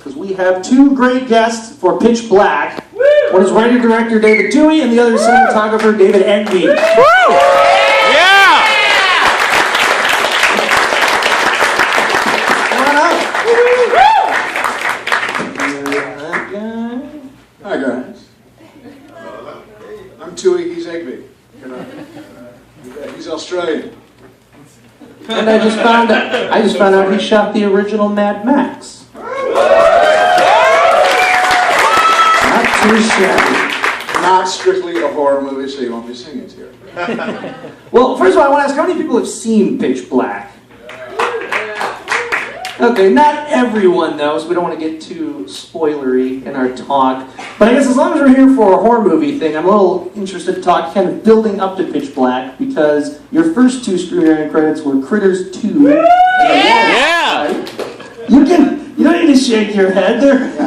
because we have two great guests for Pitch Black. One is writer-director David Twohy, and the other is cinematographer David Eggby. Yeah! Hi guys. I'm Twohy, he's Eggby. He's Australian. And I just found out he shot the original Mad Max. Not too shabby. Not strictly a horror movie, so you won't be seeing it here. Well, first of all, I want to ask, how many people have seen Pitch Black? Okay, not everyone though, so we don't want to get too spoilery in our talk. But I guess as long as we're here for a horror movie thing, I'm a little interested to talk kind of building up to Pitch Black, because your first two screenwriting credits were Critters 2. Yeah! You don't need to shake your head.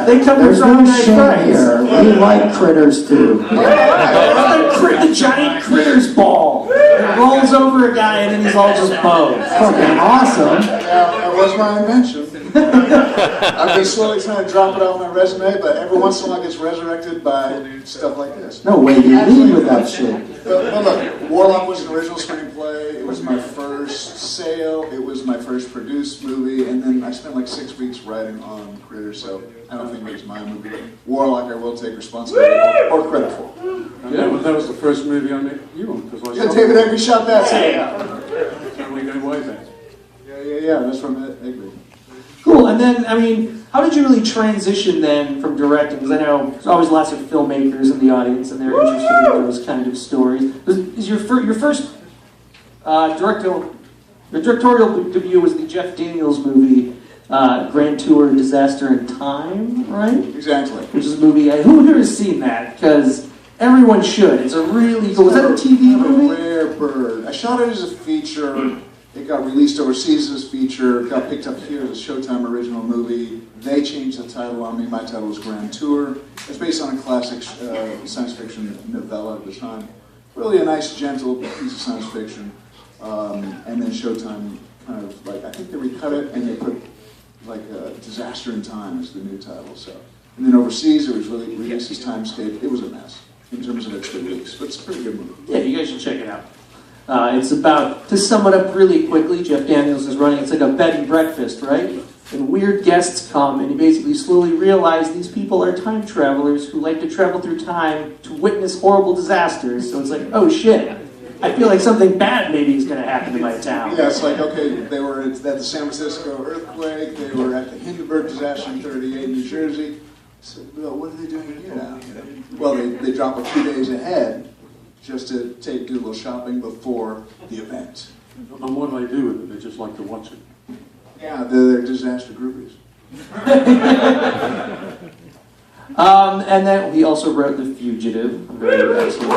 They come There's from no nice shame price. here. We like Critters too. The giant Critters ball. It rolls over a guy and then he's all just bones. Fucking awesome. That was my invention. I've been slowly trying to drop it off my resume, but every once in a while it gets resurrected by stuff like this. No way you lead with that shit. But look, Warlock was an original screenplay. It was my first sale. It was my first produced movie, and then I spent like 6 weeks writing on Critters, so I don't think it was my movie. Warlock, I will take responsibility or credit for. Yeah, well, that was the first movie I met you on, because I Yeah, David Eggby shot that too. And we go way back. Yeah, that's from Eggby. Cool, and then, I mean, how did you really transition then from directing? Because I know there's always lots of filmmakers in the audience and they're interested in those kind of stories. Is your first directorial debut was the Jeff Daniels movie, Grand Tour Disaster in Time, right? Exactly. Which is a movie, who here has seen that? Because everyone should. It's a really cool, was that a TV movie? A rare bird. I shot it as a feature. It got released overseas as a feature, got picked up here as a Showtime original movie. They changed the title on me. My title was Grand Tour. It's based on a classic science fiction novella at the time. Really a nice, gentle piece of science fiction. And then Showtime kind of like, I think they recut it and they put like Disaster in Time as the new title. So, and then overseas it was really released as Timescape. It was a mess in terms of its release, but it's a pretty good movie. Yeah, you guys should check it out. It's about, to sum it up really quickly, Jeff Daniels is running, it's like a bed and breakfast, right? And weird guests come, and you basically slowly realize these people are time travelers who like to travel through time to witness horrible disasters. So it's like, oh shit, I feel like something bad maybe is going to happen to my town. Yeah, it's like, okay, they were at the San Francisco earthquake, they were at the Hindenburg disaster in 38 New Jersey. So, well, what are they doing here now? Well, they drop a few days ahead just to do a little shopping before the event. And what do they do with it? They just like to watch it. Yeah, they're disaster groupies. And then he also wrote The Fugitive. I'm very excited.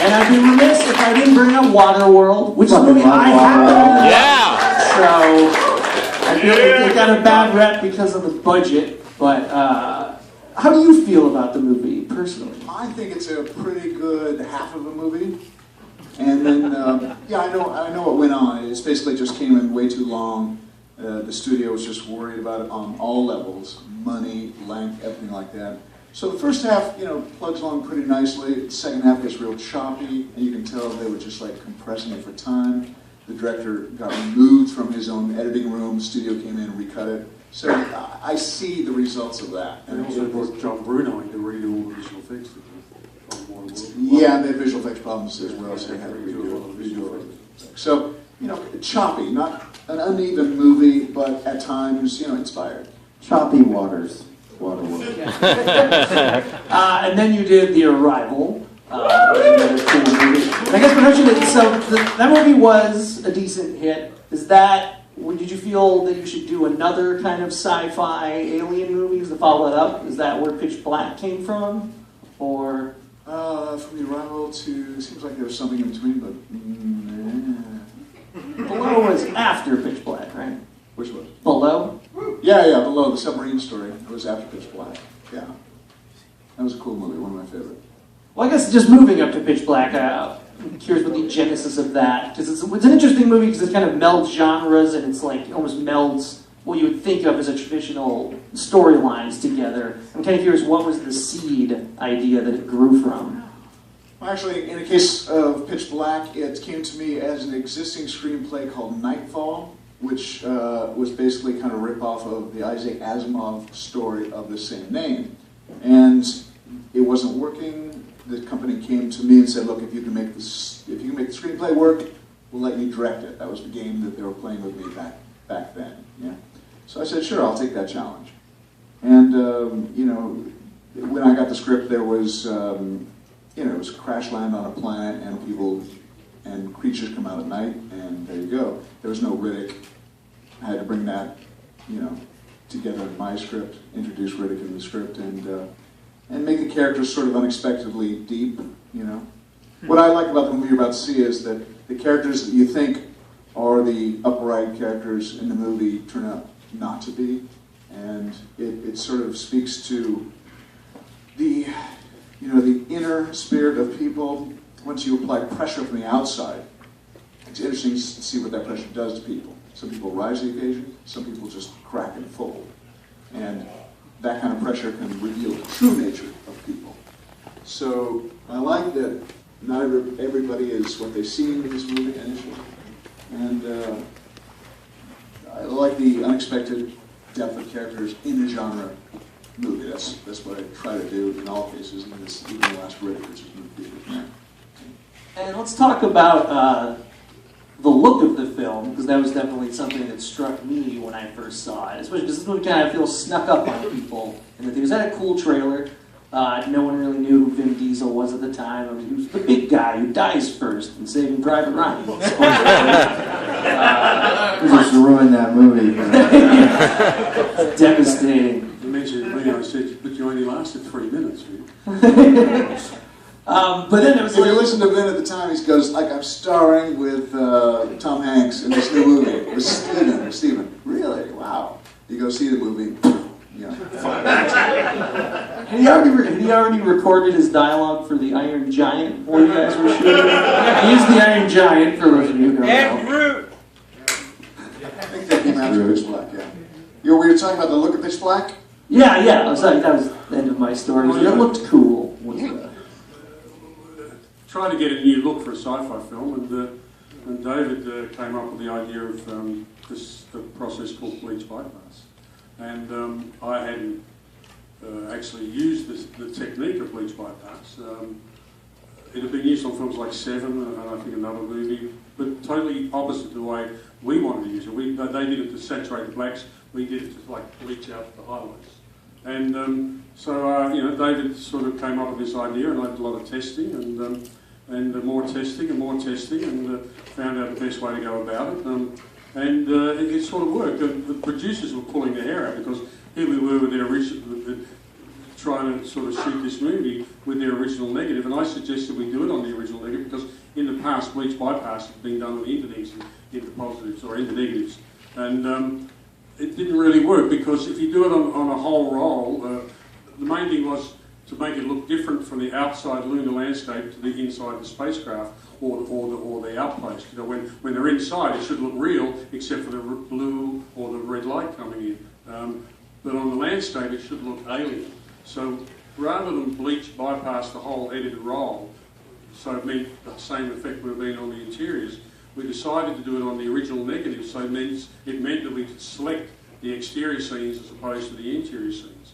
And I'd be remiss if I didn't bring up Waterworld, which is a movie I happen to Yeah! So I feel like it got a bad rep because of the budget, but how do you feel about the movie, personally? I think it's a pretty good half of a movie. And then, yeah, I know what went on. It's basically just came in way too long. The studio was just worried about it on all levels, money, length, everything like that. So the first half, plugs along pretty nicely. The second half gets real choppy, and you can tell they were just like compressing it for time. The director got removed from his own editing room. The studio came in and recut it. So I see the results of that. And also brought John Bruno in to redo all the visual effects. Yeah, they had visual effects problems as well, so they had to redo it. So, choppy, not an uneven movie, but at times, inspired. Choppy waters. Waterworld. And then you did The Arrival, which is another cool movie. And I guess my question is, so that movie was a decent hit. Did you feel that you should do another kind of sci-fi alien movies to follow that up? Is that where Pitch Black came from? Or? From The Arrival to, seems like there was something in between, but Below was after Pitch Black, right? Which was? Below? Yeah, Below, the submarine story. It was after Pitch Black. Yeah. That was a cool movie, one of my favorites. Well, I guess just moving up to Pitch Black, I'm curious what the genesis of that, because it's an interesting movie because it kind of melds genres and it's like, it almost melds what you would think of as a traditional storylines together. I'm kind of curious, what was the seed idea that it grew from? Well, actually, in the case of Pitch Black, it came to me as an existing screenplay called Nightfall, which was basically kind of a rip-off of the Isaac Asimov story of the same name. And it wasn't working. The company came to me and said, look, if you can make the screenplay work, we'll let you direct it. That was the game that they were playing with me back then. Yeah. So I said, sure, I'll take that challenge. And, you know, when I got the script, there was, you know, it was crash land on a planet and people and creatures come out at night, and there you go. There was no Riddick. I had to bring that, you know, together in my script, introduce Riddick in the script, and make the characters sort of unexpectedly deep, you know. What I like about the movie you're about to see is that the characters that you think are the upright characters in the movie turn out not to be, and it sort of speaks to the, you know, the inner spirit of people. Once you apply pressure from the outside, it's interesting to see what that pressure does to people. Some people rise to the occasion, some people just crack and fold. And that kind of pressure can reveal the true nature of people. So I like that not everybody is what they seem in this movie initially. And I like the unexpected depth of characters in a genre movie. That's what I try to do in all cases, and this even the last Riddick, which is movie. And let's talk about the look of the film, because that was definitely something that struck me when I first saw it, especially because this movie kind of feels snuck up on people. And the theaters had a cool trailer. No one really knew who Vin Diesel was at the time. I mean, he was the big guy who dies first in Saving Private Ryan. You just ruined that movie. It's devastating. You mentioned me, I said, but you only lasted 3 minutes. But then it was If you listen to Vin at the time, he goes, like, I'm starring with Tom Hanks in this new movie. With Steven. Really? Wow. You go see the movie, you know, 5 minutes. Had he already recorded his dialogue for the Iron Giant while you guys were shooting? He used the Iron Giant, for those of you who don't know. I think that came after Pitch Black, yeah. We were talking about the look of Pitch Black? Yeah. I was like, that was the end of my story. It looked cool. Tried to get a new look for a sci-fi film, and David came up with the idea of this process called bleach bypass. And I hadn't actually used the technique of bleach bypass. It had been used on films like Seven, and I think another movie, but totally opposite the way we wanted to use it. They did it to saturate the blacks, we did it to like bleach out the highlights. And so you know, David sort of came up with this idea, and I did a lot of testing, and more testing, and found out the best way to go about it. It sort of worked. The producers were pulling their hair out because here we were with their original, trying to sort of shoot this movie with their original negative, and I suggested we do it on the original negative because in the past bleach bypass had been done on into positives or into negatives, and it didn't really work because if you do it on a whole roll, the main thing was to make it look different from the outside lunar landscape to the inside the spacecraft or the outpost. You know, when they're inside, it should look real except for the blue or the red light coming in. But on the landscape, it should look alien. So rather than bleach bypass the whole edited roll, so it meant the same effect would have been on the interiors, we decided to do it on the original negative, so it meant that we could select the exterior scenes as opposed to the interior scenes.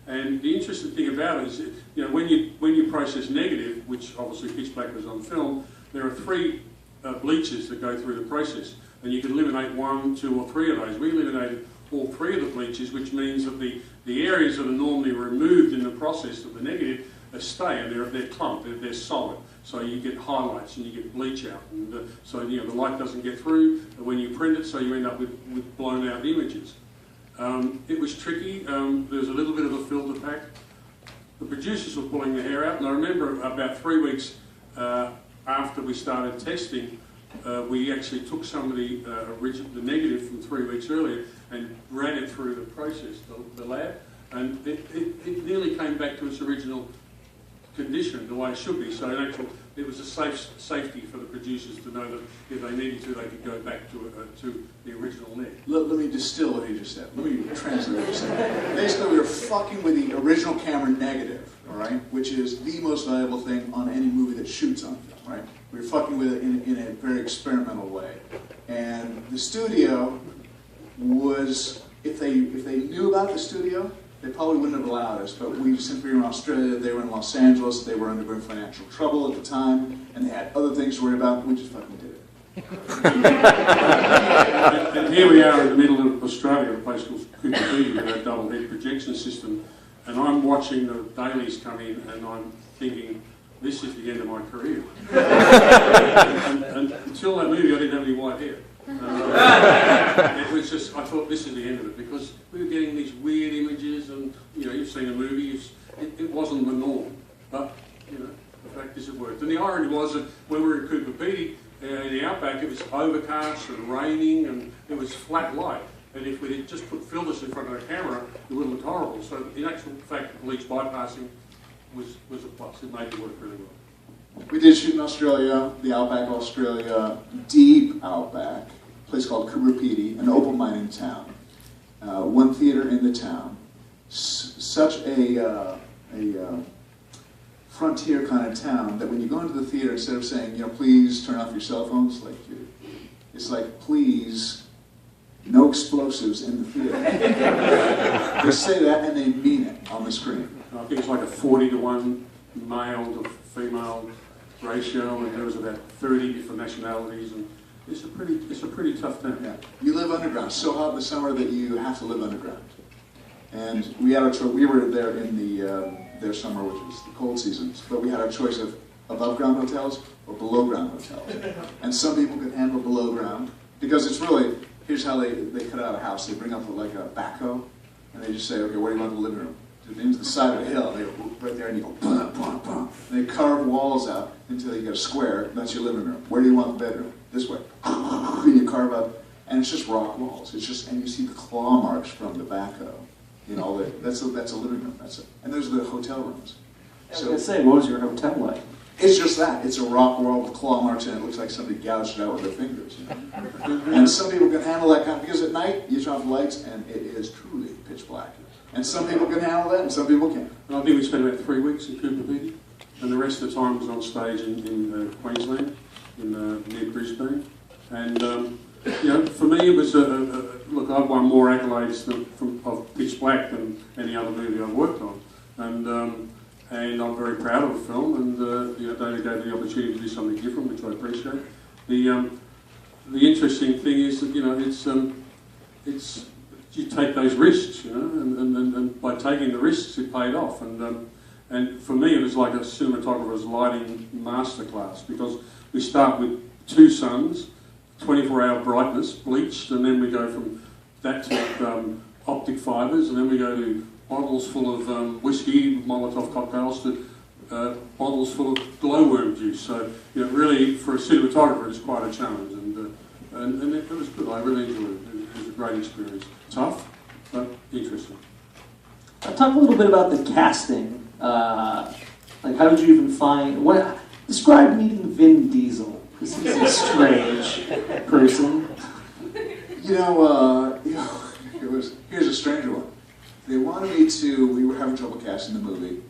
And the interesting thing about it is, you know, when you process negative, which obviously Pitch Black was on film, there are 3 bleaches that go through the process, and you can eliminate 1, 2, or 3 of those. We eliminated all 3 of the bleaches, which means that the areas that are normally removed in the process of the negative stay, and they're clumped, they're solid. So you get highlights and you get bleach out, and so you know the light doesn't get through when you print it, so you end up with blown out images. It was tricky. There was a little bit of a filter pack. The producers were pulling their hair out, and I remember about 3 weeks after we started testing, we actually took some of the negative from 3 weeks earlier and ran it through the process, the lab, and it nearly came back to its original conditioned the way it should be. So in actual, it was a safety for the producers to know that if they needed to, they could go back to the original net. Let me distill what he just said. Let me translate what he said. Basically, we were fucking with the original camera negative, all right, which is the most valuable thing on any movie that shoots on film, right? We were fucking with it in a very experimental way. And the studio was, if they knew about the studio, they probably wouldn't have allowed us, but since we were in Australia, they were in Los Angeles, they were undergoing financial trouble at the time, and they had other things to worry about, we just fucking did it. And here we are in the middle of Australia, a place called Twohy with a double head projection system, and I'm watching the dailies come in, and I'm thinking, this is the end of my career. and until that movie, I didn't have any white hair. It was just, I thought this is the end of it, because we were getting these weird images, and you've seen a movie, it wasn't the norm, but the fact is it worked. And the irony was that when we were in Cooper Pedy, in the outback, it was overcast and raining, and it was flat light. And if we had just put filters in front of the camera, it would have looked horrible. So in actual fact, bleach bypassing was a plus. It made it work really well. We did shoot in Australia, the outback Australia, deep outback, a place called Cooper Pedy, an opal mining town. One theater in the town. Such a frontier kind of town that when you go into the theater, instead of saying, please turn off your cell phones, it's like, please, no explosives in the theater. They say that and they mean it on the screen. I think it's like a 40-to-1 male to female ratio, and there was about 30 different nationalities, and it's a pretty tough town. Yeah. You live underground. It's so hot in the summer that you have to live underground. And we had our choice. We were there in their summer, which was the cold seasons, but we had our choice of above ground hotels or below ground hotels. And some people could handle below ground because it's really, here's how they cut out a house. They bring up like a backhoe, and they just say, okay, where do you want the living room? Into the side of the hill. They go right there, and you go, blah, blah, blah. And they carve walls out until you get a square. That's your living room. Where do you want the bedroom? This way. And you carve out, and it's just rock walls. It's just, and you see the claw marks from the backhoe. That's a living room. And those are the hotel rooms. I was going to say, what was your hotel like? It's just that. It's a rock wall with claw marks, and it looks like somebody gouged it out with their fingers. And some people can handle that kind, because at night you turn off the lights, and it is truly pitch black. And some people can handle that, and some people can't. And I think we spent about 3 weeks in Cooper Pedy, and the rest of the time was on stage in Queensland, near Brisbane. And for me, it was look. I've won more accolades of Pitch Black than any other movie I've worked on, and I'm very proud of the film. And David gave me the opportunity to do something different, which I appreciate. The interesting thing is that it's you take those risks, and by taking the risks, it paid off. And for me, it was like a cinematographer's lighting masterclass, because we start with 2 suns, 24-hour brightness, bleached, and then we go from that to optic fibres, and then we go to bottles full of whiskey, Molotov cocktails, to bottles full of glowworm juice. So really, for a cinematographer, it's quite a challenge, and it was good. I really enjoyed it. It was a great experience. Tough, but interesting. Talk a little bit about the casting. Like, how did you even find? Describe meeting Vin Diesel, because he's a strange person. Here's a stranger one. They wanted me to. We were having trouble casting the movie,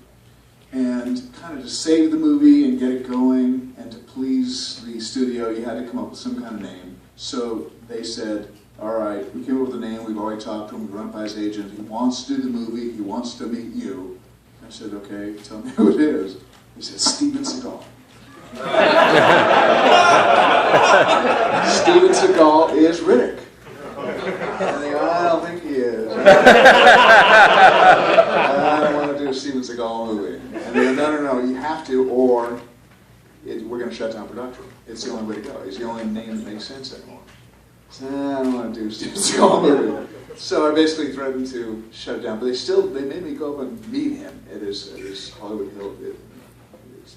and kind of to save the movie and get it going, and to please the studio, you had to come up with some kind of name. So they said, all right, we came up with a name, we've already talked to him, we run it by his agent, he wants to do the movie, he wants to meet you. I said, okay, tell me who it is. He said, Steven Seagal. Steven Seagal is Riddick. And they go, I don't think he is. I don't want to do a Steven Seagal movie. And they go, no, you have to, or we're going to shut down production. It's the only way to go. He's the only name that makes sense anymore. I don't want to do Steven Seagal movie. So I basically threatened to shut it down, but they made me go up and meet him at his Hollywood Hill,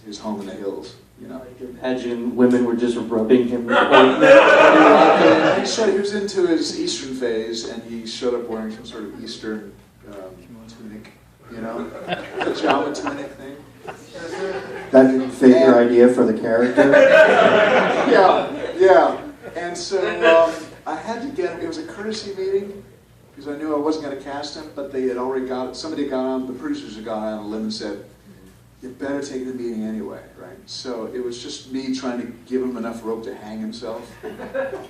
his home in the hills. I can imagine women were just rubbing him. He was into his Eastern phase, and he showed up wearing some sort of Eastern tunic, you know, the Java tunic thing. That didn't fit your idea for the character? Yeah. And so I had to get him, it was a courtesy meeting, because I knew I wasn't going to cast him, but they had already somebody got on, the producers had gone out on a limb and said, you better take the meeting anyway, right? So it was just me trying to give him enough rope to hang himself.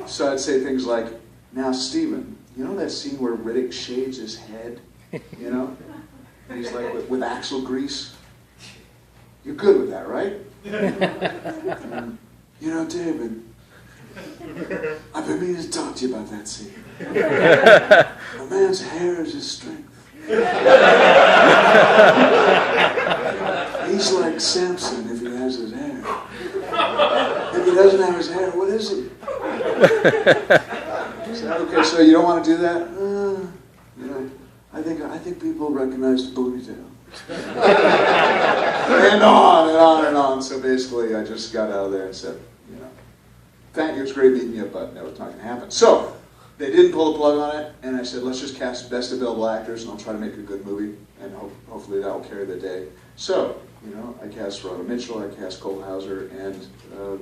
So I'd say things like, now Stephen, you know that scene where Riddick shaves his head, you know? And he's like, with axle grease? You're good with that, right? And, you know, David, I've been meaning to talk to you about that scene. A man's hair is his strength. He's like Samson if he has his hair. If he doesn't have his hair, what is he? Okay, so you don't want to do that? You know, I think people recognize the ponytail. And on and on and on. So basically, I just got out of there and said, you know, thank you, it's great meeting you, but no, it's not going to happen. So they didn't pull the plug on it, and I said, let's just cast best available actors, and I'll try to make a good movie, and hopefully that will carry the day. So, you know, I cast Rhoda Mitchell, I cast Cole Hauser, and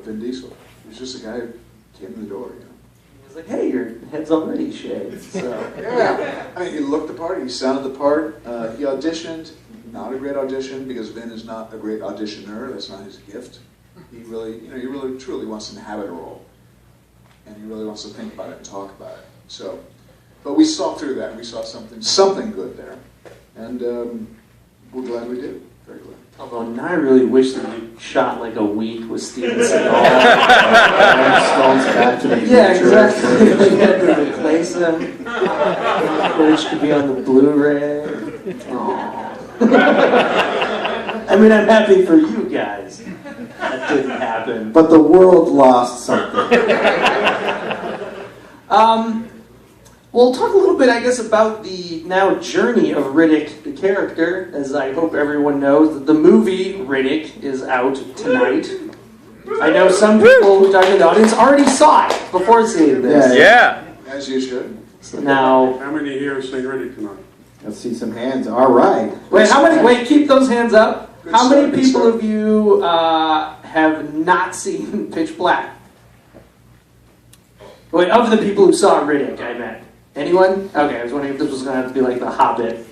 Vin Diesel. He was just a guy who came in the door, you know. He was like, hey, your head's already shaved. So. Yeah, I mean, he looked the part, he sounded the part, he auditioned. Not a great audition, because Vin is not a great auditioner. That's not his gift. He really, you know, he really truly wants to inhabit a role, and he really wants to think about it and talk about it. So, but we saw through that. We saw something good there, and we're glad we did. Very glad. Although now I really wish that you shot like a week with Steven Seagal. Back to the Yeah, future. exactly. You had to replace him. Which could be on the Blu-ray. Aww. I mean, I'm happy for you guys. That didn't happen. But the world lost something. We'll talk a little bit, I guess, about the now journey of Riddick, the character. As I hope everyone knows, that the movie Riddick is out tonight. I know some people who talk in the audience already saw it before seeing this. Yeah. As you should. So now, How many here have seen Riddick tonight? Let's see some hands. All right. wait, keep those hands up. Good How many start, good people start. of you have not seen Pitch Black? Wait, of the people who saw Riddick, I meant. Anyone? Okay, I was wondering if this was going to have to be like The Hobbit.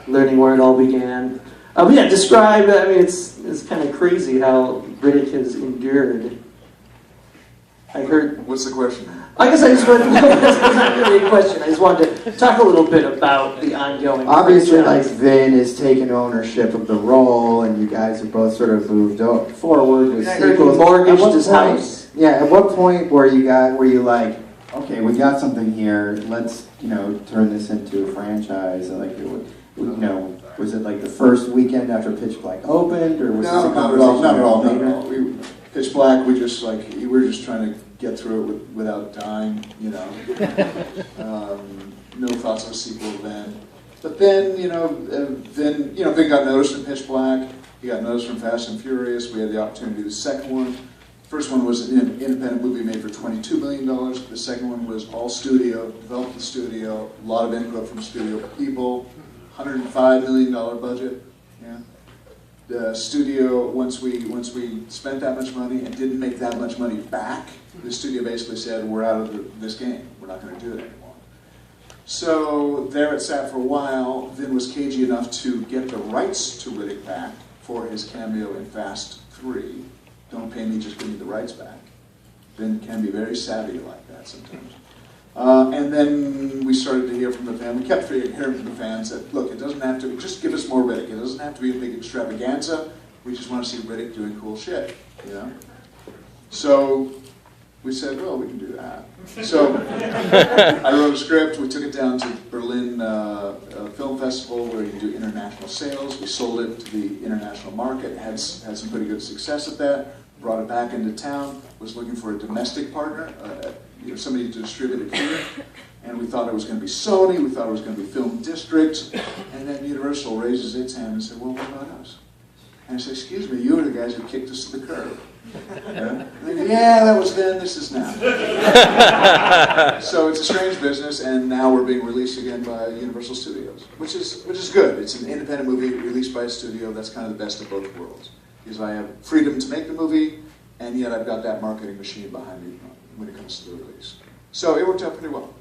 Learning where it all began. But yeah, describe, I mean, it's kind of crazy how Riddick has endured. I heard... What's the question? I guess I just wanted to... That's not really a question. I just wanted to talk a little bit about the ongoing... Obviously, like, franchise. Vin has taken ownership of the role, and you guys have both sort of moved forward with I heard he sequels. mortgaged At what his point- house. Yeah, at what point were you like, okay, we got something here, let's, you know, turn this into a franchise? Like, you know, was it like the first weekend after Pitch Black opened, or was No, this a not at all. Not at all. Not later? at all. Pitch Black. We were just trying to get through it without dying. You know, no thoughts of a sequel then. But then, Vin got noticed in Pitch Black. He got noticed from Fast and Furious. We had the opportunity to do the second one. First one was an independent movie made for $22 million. The second one was all studio, developed in studio, a lot of input from studio people, $105 million budget. Yeah. The studio, once we spent that much money and didn't make that much money back, the studio basically said, we're out of this game. We're not going to do it anymore. So there it sat for a while. Vin was cagey enough to get the rights to Riddick back for his cameo in Fast 3. Don't pay me, just give me the rights back. Vin can be very savvy like that sometimes. And then we started to hear from the fans. We kept hearing from the fans that, look, it doesn't have to, just give us more Riddick. It doesn't have to be a big extravaganza. We just want to see Riddick doing cool shit, you know? So we said, well, we can do that. So I wrote a script. We took it down to Berlin Film Festival where you do international sales. We sold it to the international market, had some pretty good success at that. Brought it back into town, was looking for a domestic partner, somebody to distribute it here. And we thought it was going to be Sony, we thought it was going to be Film District. And then Universal raises its hand and said, well, what about us? And I said, excuse me, you are the guys who kicked us to the curb. Yeah, that was then, this is now. So it's a strange business, and now we're being released again by Universal Studios, which is good. It's an independent movie released by a studio. That's kind of the best of both worlds, because I have freedom to make the movie, and yet I've got that marketing machine behind me when it comes to the release. So it worked out pretty well.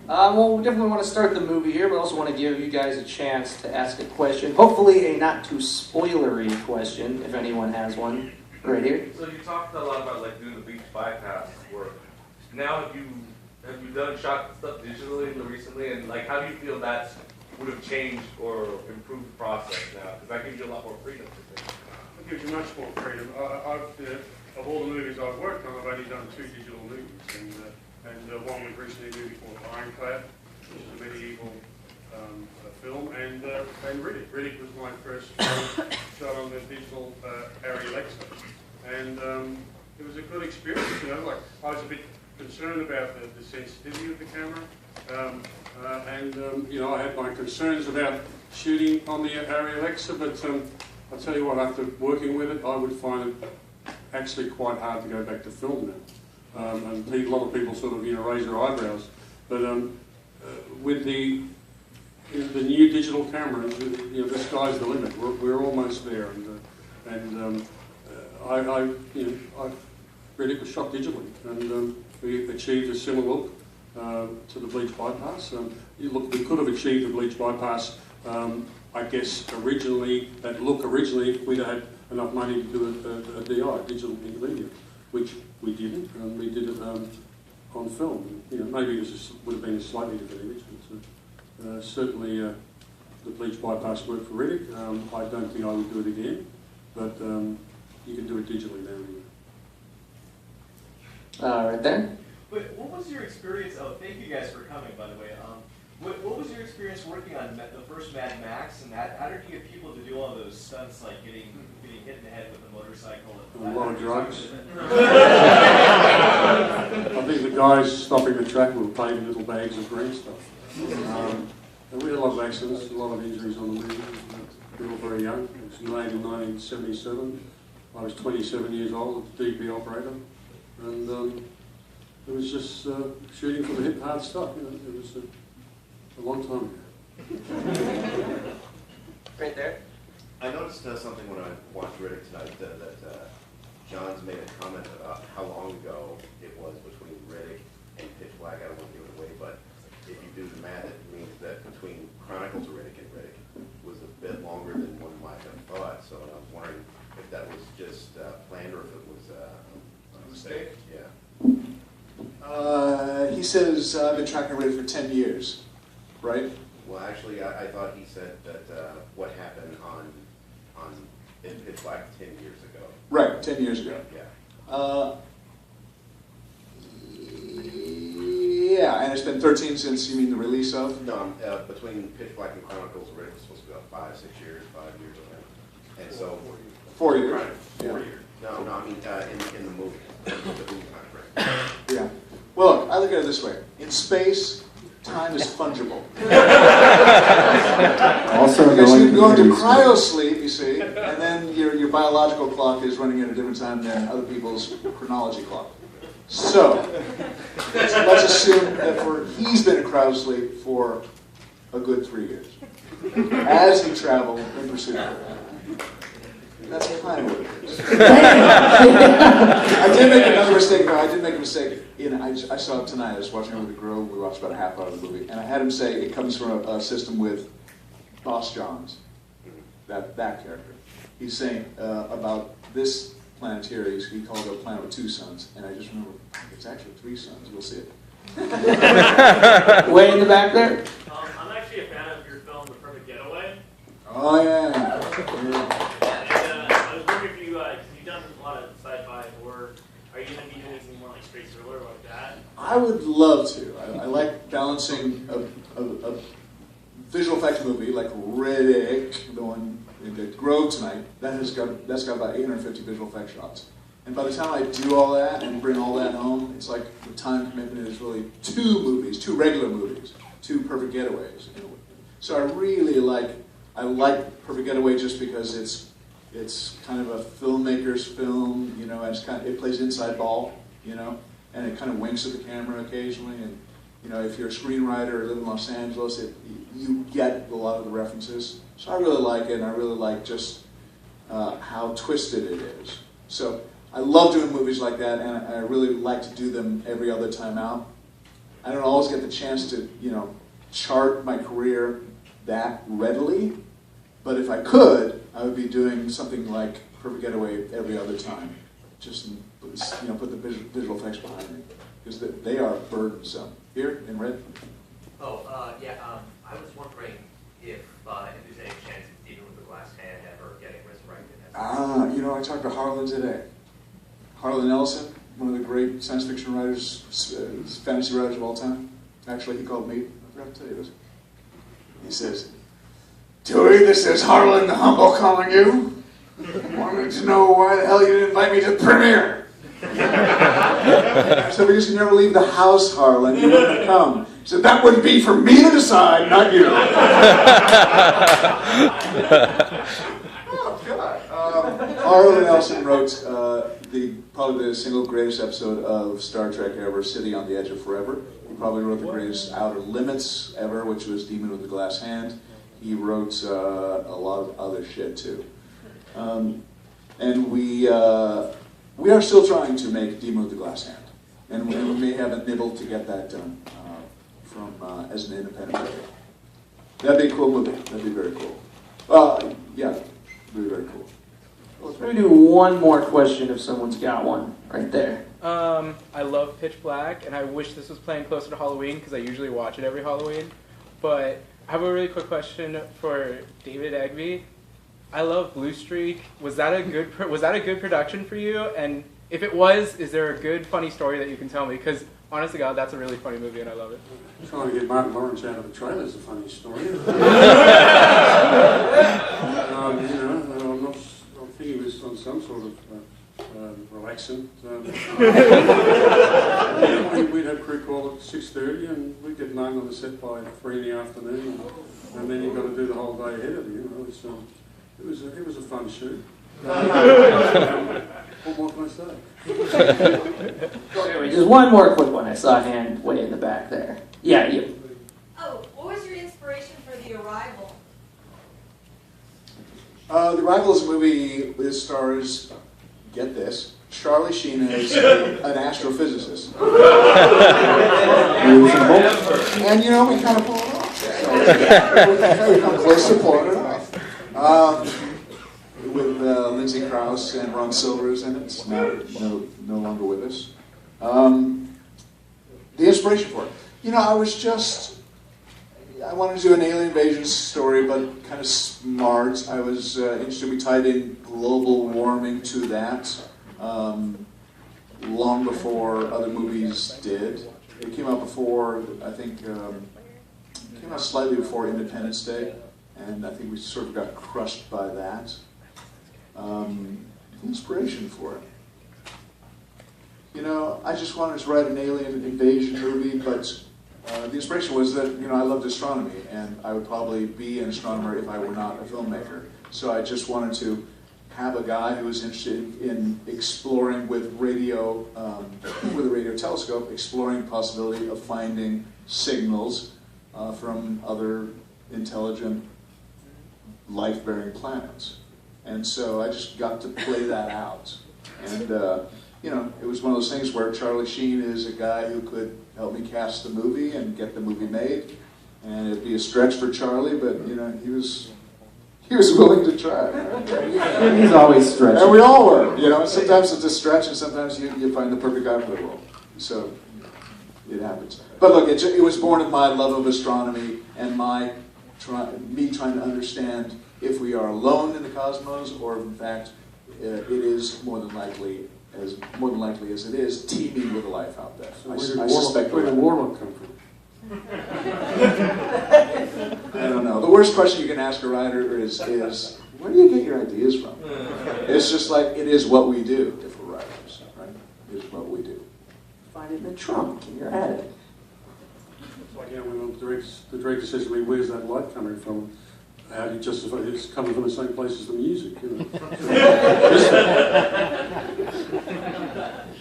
Well, we definitely want to start the movie here, but also want to give you guys a chance to ask a question. Hopefully a not too spoilery question, if anyone has one. Right here. So you talked a lot about like doing the beach bypass work. Now have you done shot stuff digitally recently, and like how do you feel that would have changed or improved the process now? Because that gives you a lot more freedom to think. It gives you much more freedom. Of all the movies I've worked on, I've only done 2 digital movies, and one was recently a movie called Ironclad, which is a medieval film, and Riddick. Riddick was my first shot on the digital Arri Alexa, and it was a good experience. You know, like I was a bit concerned about the sensitivity of the camera, and you know, I had my concerns about shooting on the Arri Alexa, but I'll tell you what, after working with it, I would find it actually quite hard to go back to film now. And a lot of people sort of, you know, raise their eyebrows. But with the new digital cameras, you know, the sky's the limit. We're almost there, and Riddick was shot digitally, and we achieved a similar look to the bleach bypass. We could have achieved the bleach bypass. I guess originally, we'd have had enough money to do a DI, digital intermediate, which we didn't, and we did it on film. You know, maybe this would have been a slightly different image, but certainly the bleach bypass worked for Riddick. I don't think I would do it again, but you can do it digitally now. Right there. But what was your experience? Oh, thank you guys for coming, by the way. What was your experience working on the first Mad Max, and how did you get people to do all those stunts, like getting hit in the head with a motorcycle? A lot of drugs. I think the guys stopping the track were paid in little bags of green stuff. And we had a lot of accidents, a lot of injuries on the movie. We were very young. It was made in 1977. I was 27 years old, a DP operator, and it was just shooting for the hit hard stuff. You know, it was a long time ago. Right there. I noticed something when I watched Riddick tonight that John's made a comment about how long ago it was between Riddick and Pitch Black. I don't want to give it away, but if you do the math, it means that between Chronicles of Riddick and Riddick was a bit longer than one might have thought. So I was wondering if that was just planned or if it was a mistake. Yeah. He says, I've been tracking Riddick for 10 years, right? Well, actually, I thought he said that what happened in Pitch Black 10 years ago. Right, 10 years ago. Yeah. Yeah, and it's been 13 since, you mean the release of? No, between Pitch Black and Chronicles, Riddick was supposed to be about 5 years or whatever. And so... 4 years. Right, 4 years. No, I mean, in the movie. The movie contract. Yeah. Well, look, I look at it this way. In space, time is fungible. Also, Because you going go into to cryosleep, you see, and then your biological clock is running at a different time than other people's chronology clock. So, let's assume that he's been in cryosleep for a good 3 years, as he traveled in pursuit of it. That's kind of what it is. I did make another mistake, though. I did make a mistake. I saw it tonight. I was watching it with a girl. We watched about a half hour of the movie. And I had him say it comes from a system with Boss Johns, that character. He's saying about this Planetary, he called it a planet with 2 suns. And I just remember, it's actually 3 suns. We'll see it. Way in the back there. I'm actually a fan of your film, The Perfect Getaway. Oh, yeah. And I was wondering if you've done a lot of sci-fi horror. Are you going to be doing anything more like straight thriller like that? I would love to. I like balancing a visual effects movie like Riddick, the one in the Grove tonight. That's got about 850 visual effects shots. And by the time I do all that and bring all that home, it's like the time commitment is really 2 regular movies, 2 perfect getaways. So I really like Perfect Getaway just because it's It's kind of a filmmaker's film, you know, and it plays inside ball, you know, and it kind of winks at the camera occasionally. And, you know, if you're a screenwriter or live in Los Angeles, you get a lot of the references. So I really like it, and I really like just how twisted it is. So I love doing movies like that, and I really like to do them every other time out. I don't always get the chance to, you know, chart my career that readily, but if I could, I would be doing something like Perfect Getaway every other time. Just, you know, put the visual effects behind me, because they are burdensome. Here, in red. I was wondering if there's any chance of Demon with the Glass Hand ever getting resurrected. You know, I talked to Harlan today. Harlan Ellison, one of the great science fiction writers, fantasy writers of all time. Actually, he called me. I forgot to tell you this. He says, "Twohy, this is Harlan the Humble calling you. Wanted to know why the hell you didn't invite me to the premiere." So because you never leave the house, Harlan, you wouldn't have come. He said, "That wouldn't be for me to decide, not you." Oh, God. Harlan Ellison wrote probably the single greatest episode of Star Trek ever, City on the Edge of Forever. He probably wrote the greatest Outer Limits ever, which was Demon with the Glass Hand. He wrote a lot of other shit, too. And we are still trying to make Demon with the Glass Hand. And we may have a nibble to get that done as an independent movie. That'd be a cool movie. That'd be very cool. Yeah, very, very cool. Let's maybe do one more question if someone's got one right there. I love Pitch Black, and I wish this was playing closer to Halloween because I usually watch it every Halloween. But I have a really quick question for David Eggby. I love Blue Streak. Was that a good production for you? And if it was, is there a good funny story that you can tell me? Because honest to God, that's a really funny movie, and I love it. Trying to get Martin Lawrence out of the trailer is a funny story. I think he was on some sort of relaxant. We'd have crew call at 6:30, and we'd get known on the set by 3 in the afternoon, and then you've got to do the whole day ahead of you. You know, it was a fun shoot. What more can I say? Anyway, just one more quick one. I saw a hand way in the back there. Yeah, you. Oh, what was your inspiration for The Arrival? The Arrival is a movie that stars, get this, Charlie Sheen as an astrophysicist. And you know, we kind of pull it off. So, we come close to pulling it off. With Lindsay Krause and Ron Silvers in it, no longer with us. The inspiration for it. You know, I wanted to do an alien invasion story, but kind of smart. I was interested. We tied in global warming to that long before other movies did. It came out before, I think, it came out slightly before Independence Day, and I think we sort of got crushed by that. Inspiration for it. You know, I just wanted to write an alien invasion movie, but the inspiration was that, you know, I loved astronomy, and I would probably be an astronomer if I were not a filmmaker. So I just wanted to have a guy who was interested in exploring with a radio telescope, exploring the possibility of finding signals from other intelligent, life-bearing planets. And so I just got to play that out. And, you know, it was one of those things where Charlie Sheen is a guy who could help me cast the movie and get the movie made. And it'd be a stretch for Charlie, but, you know, he was willing to try. He's always stretching. And we all were, you know. Sometimes it's a stretch, and sometimes you find the perfect guy for the role. So it happens. But look, it was born of my love of astronomy and me trying to understand if we are alone in the cosmos, or if in fact it is more than likely as it is teeming with life out there. So where did Warlock come from? I don't know. The worst question you can ask a writer is where do you get your ideas from? It's just like, it is what we do if we're writers, right? It's what we do. Find it in the trunk and you're at it. It's like, you know, when the director says to me, "Where's that light coming from?" how do you justify it's coming from the same place as the music? You know?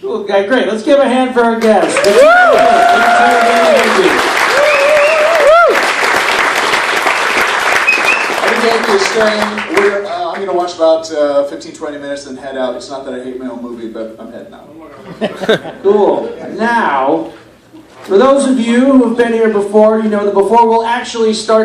Okay, great. Let's give a hand for our guest. Eggby is staying. I'm going to watch about 15-20 minutes and head out. It's not that I hate my own movie, but I'm heading out. Cool. Now, for those of you who have been here before, you know that before we'll actually start